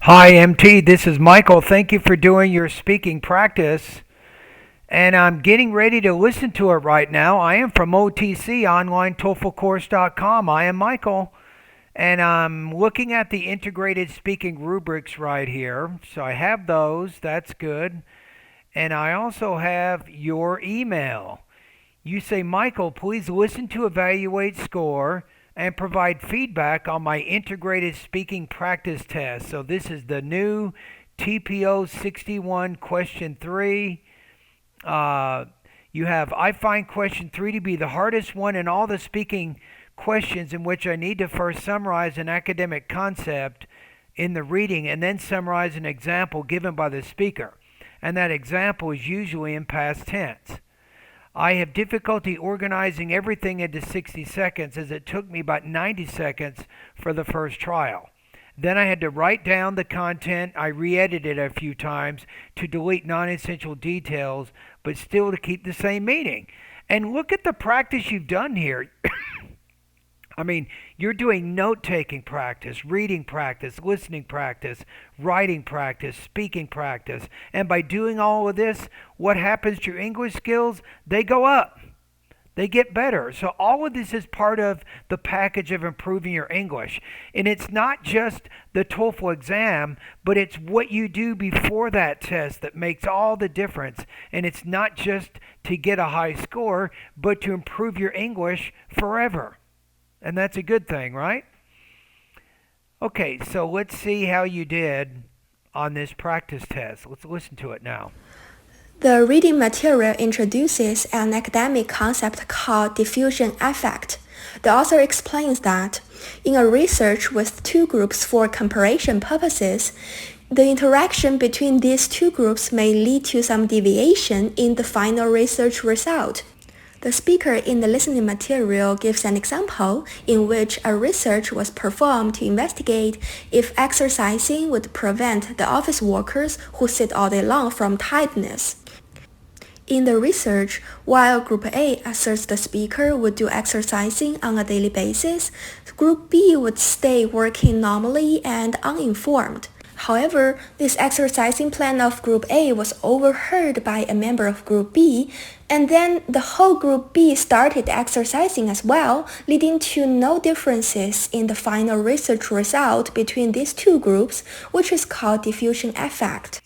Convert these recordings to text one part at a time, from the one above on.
Hi, MT. This is Michael. Thank you for doing your speaking practice. And I'm getting ready to listen to it right now. I am from OTC, OnlineTOEFLCourse.com. I am Michael. And I'm looking at the integrated speaking rubrics right here. So I have those. That's good. And I also have your email. You say, Michael, please listen to evaluate score and provide feedback on my integrated speaking practice test. So this is the new TPO 61 question 3. You have, I find question 3 to be the hardest one in all the speaking questions, in which I need to first summarize an academic concept in the reading and then summarize an example given by the speaker. And that example is usually in past tense. I have difficulty organizing everything into 60 seconds, as it took me about 90 seconds for the first trial. Then I had to write down the content. I re-edited it a few times to delete non-essential details, but still to keep the same meaning. And look at the practice you've done here. I mean, you're doing note-taking practice, reading practice, listening practice, writing practice, speaking practice. And by doing all of this, what happens to your English skills? They go up. They get better. So all of this is part of the package of improving your English. And it's not just the TOEFL exam, but it's what you do before that test that makes all the difference. And it's not just to get a high score, but to improve your English forever. And that's a good thing, right? Okay, so let's see how you did on this practice test. Let's listen to it now. The reading material introduces an academic concept called diffusion effect. The author explains that in a research with two groups for comparison purposes, the interaction between these two groups may lead to some deviation in the final research result. The speaker in the listening material gives an example in which a research was performed to investigate if exercising would prevent the office workers who sit all day long from tiredness. In the research, while Group A asserts the speaker would do exercising on a daily basis, Group B would stay working normally and uninformed. However, this exercising plan of Group A was overheard by a member of Group B, and then the whole Group B started exercising as well, leading to no differences in the final research result between these two groups, which is called diffusion effect.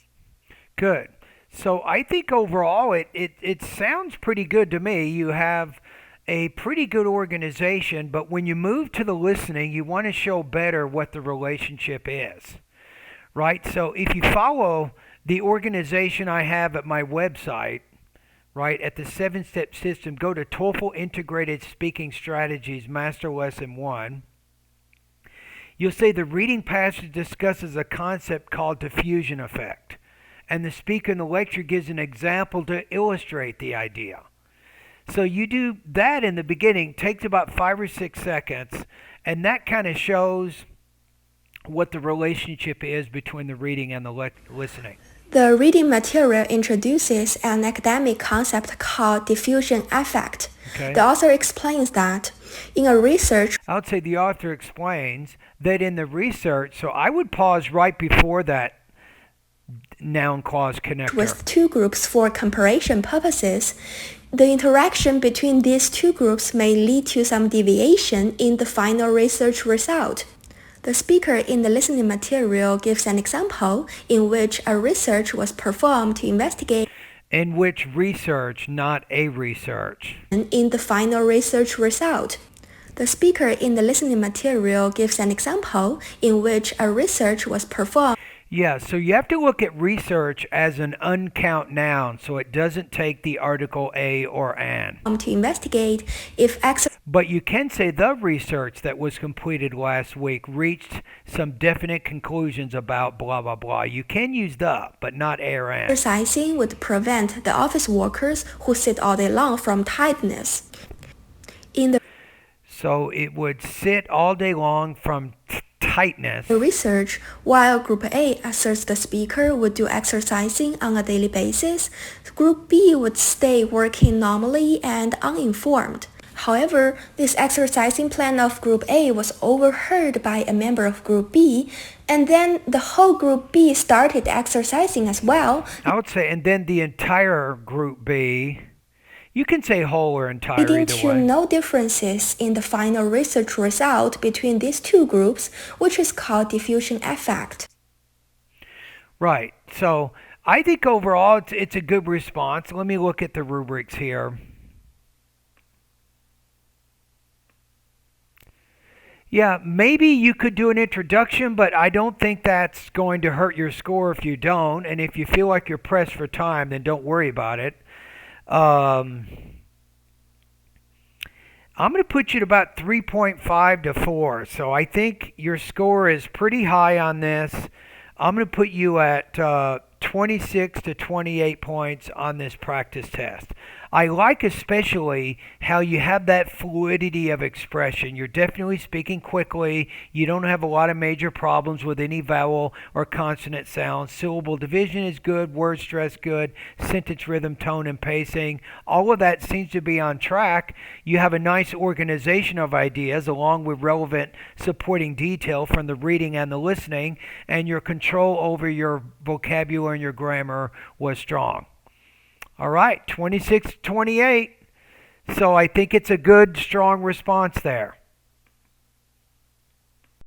Good. So I think overall it sounds pretty good to me. You have a pretty good organization, but when you move to the listening, you want to show better what the relationship is. Right? So if you follow the organization I have at my website, right, at the 7-step system, go to TOEFL Integrated Speaking Strategies Master Lesson 1. You'll see the reading passage discusses a concept called diffusion effect. And the speaker in the lecture gives an example to illustrate the idea. So you do that in the beginning, takes about 5 or 6 seconds, and that kind of shows what the relationship is between the reading and the listening. The reading material introduces an academic concept called diffusion effect. Okay. The author explains that in a research, I would say the author explains that in the research, so I would pause right before that noun clause connector. With two groups for comparison purposes, the interaction between these two groups may lead to some deviation in the final research result. The speaker in the listening material gives an example in which a research was performed to investigate in which research, not a research. In the final research result. The speaker in the listening material gives an example in which a research was performed. Yeah, so you have to look at research as an uncount noun, so it doesn't take the article a or an. To investigate if but you can say the research that was completed last week reached some definite conclusions about blah, blah, blah. You can use the, but not a or an. Exercising would prevent the office workers who sit all day long from tiredness. So it would sit all day long from tightness. The research, while Group A asserts the speaker would do exercising on a daily basis, Group B would stay working normally and uninformed. However, this exercising plan of Group A was overheard by a member of Group B, and then the whole Group B started exercising as well. I would say, and then the entire Group B, you can say whole or entire Leading either to way. no differences in the final research result between these two groups, which is called diffusion effect. Right. So I think overall it's a good response. Let me look at the rubrics here. Yeah, maybe you could do an introduction, but I don't think that's going to hurt your score if you don't. And if you feel like you're pressed for time, then don't worry about it. I'm going to put you at about 3.5 to 4. So I think your score is pretty high on this. I'm going to put you at 26 to 28 points on this practice test. I like especially how you have that fluidity of expression. You're definitely speaking quickly. You don't have a lot of major problems with any vowel or consonant sounds. Syllable division is good, word stress good, sentence rhythm, tone, and pacing. All of that seems to be on track. You have a nice organization of ideas along with relevant supporting detail from the reading and the listening, and your control over your vocabulary and your grammar was strong. All right, 26-28. So I think it's a good, strong response there.